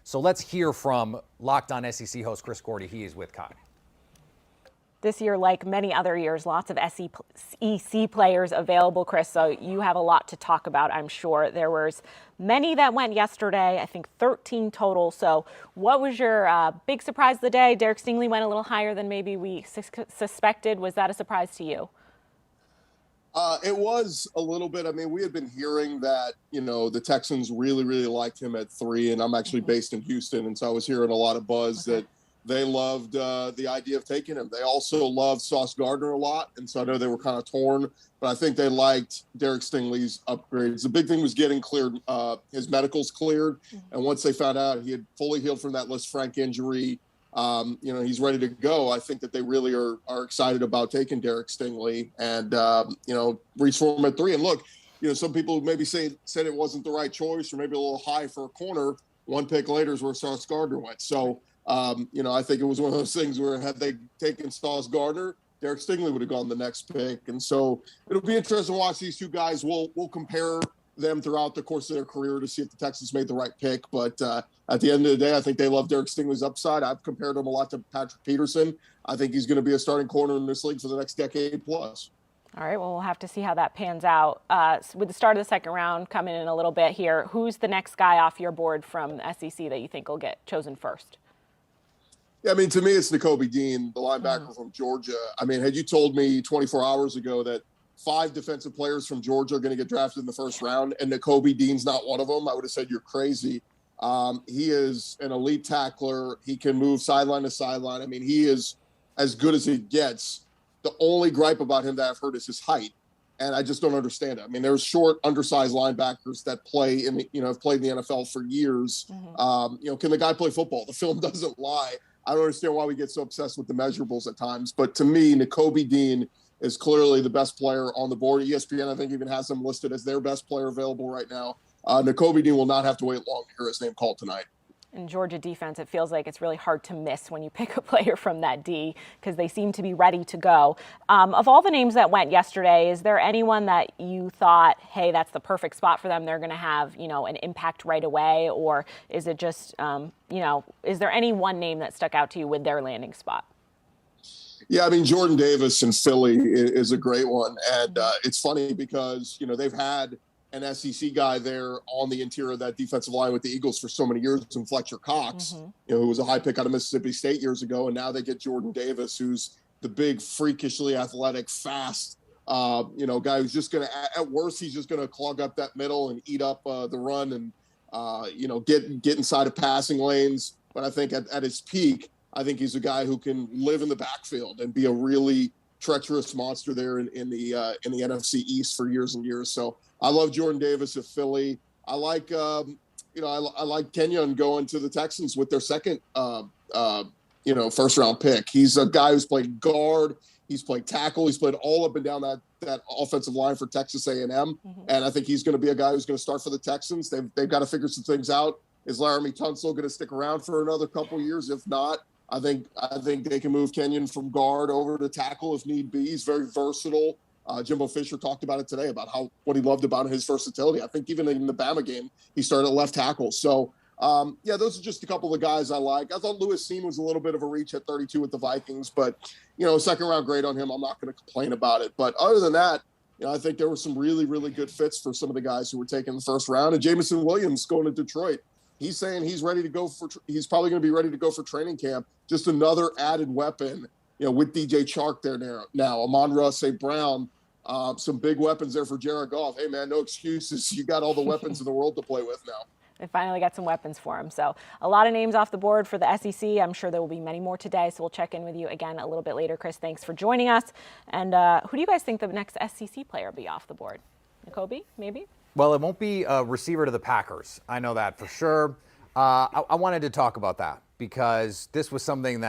So let's hear from Locked On SEC host Chris Gordy. He is with Kai. This year, like many other years, lots of SEC players available, Chris, so you have a lot to talk about, I'm sure. There was many that went yesterday, I think 13 total. So what was your big surprise of the day? Derek Stingley went a little higher than maybe we suspected. Was that a surprise to you? It was a little bit. I mean, we had been hearing that, the Texans really, really liked him at 3, and I'm actually based in Houston, and so I was hearing a lot of buzz that they loved the idea of taking him. They also loved Sauce Gardner a lot, and so I know they were kind of torn, but I think they liked Derek Stingley's upgrades. The big thing was getting cleared. His medicals cleared, and once they found out he had fully healed from that Lisfranc injury, he's ready to go. I think that they really are excited about taking Derek Stingley and, reach for him at 3. And look, some people maybe said it wasn't the right choice or maybe a little high for a corner. One pick later is where Sauce Gardner went. So, I think it was one of those things where had they taken Sauce Gardner, Derek Stingley would have gone the next pick. And so it'll be interesting to watch these two guys. We'll compare them throughout the course of their career to see if the Texans made the right pick. But at the end of the day, I think they love Derek Stingley's upside. I've compared him a lot to Patrick Peterson. I think he's going to be a starting corner in this league for the next decade plus. All right, well, we'll have to see how that pans out. With the start of the second round coming in a little bit here, who's the next guy off your board from the SEC that you think will get chosen first? Yeah, I mean, to me, it's Nakobe Dean, the linebacker from Georgia. I mean, had you told me 24 hours ago that 5 defensive players from Georgia are going to get drafted in the first round and Nakobe Dean's not one of them, I would have said you're crazy. He is an elite tackler. He can move sideline to sideline. I mean, he is as good as it gets. The only gripe about him that I've heard is his height, and I just don't understand it. I mean, there's short, undersized linebackers that play have played in the NFL for years. Can the guy play football? The film doesn't lie. I don't understand why we get so obsessed with the measurables at times. But to me, Nakobe Dean is clearly the best player on the board. ESPN, I think, even has him listed as their best player available right now. Nakobe Dean will not have to wait long to hear his name called tonight. In Georgia defense, it feels like it's really hard to miss when you pick a player from that D because they seem to be ready to go. Of all the names that went yesterday, is there anyone that you thought, hey, that's the perfect spot for them? They're going to have, an impact right away? Or is it just, is there any one name that stuck out to you with their landing spot? Yeah, I mean, Jordan Davis in Philly is a great one. And it's funny because, they've had an SEC guy there on the interior of that defensive line with the Eagles for so many years, and Fletcher Cox, who was a high pick out of Mississippi State years ago. And now they get Jordan Davis, who's the big, freakishly athletic, fast, guy who's just going to, at worst, he's just going to clog up that middle and eat up the run and, get inside of passing lanes. But I think at his peak, I think he's a guy who can live in the backfield and be a really treacherous monster there in the NFC East for years and years. So I love Jordan Davis of Philly. I like, I like Kenyon going to the Texans with their second, first round pick. He's a guy who's played guard. He's played tackle. He's played all up and down that offensive line for Texas A&M. And I think he's going to be a guy who's going to start for the Texans. They've got to figure some things out. Is Laramie Tunsil going to stick around for another couple years? If not, I think they can move Kenyon from guard over to tackle if need be. He's very versatile. Jimbo Fisher talked about it today about what he loved about his versatility. I think even in the Bama game, he started at left tackle. So, those are just a couple of the guys I like. I thought Lewis Seen was a little bit of a reach at 32 with the Vikings, but, second round grade on him. I'm not going to complain about it. But other than that, I think there were some really, really good fits for some of the guys who were taken in the first round. And Jameson Williams going to Detroit. He's saying he's ready to go he's probably going to be ready to go for training camp. Just another added weapon, with DJ Chark there now, Amon-Ra St. Brown, some big weapons there for Jared Goff. Hey, man, no excuses. You got all the weapons in the world to play with now. They finally got some weapons for him. So a lot of names off the board for the SEC. I'm sure there will be many more today. So we'll check in with you again a little bit later. Chris, thanks for joining us. And who do you guys think the next SEC player will be off the board? Nakobe, maybe? Well, it won't be a receiver to the Packers. I know that for sure. I wanted to talk about that because this was something that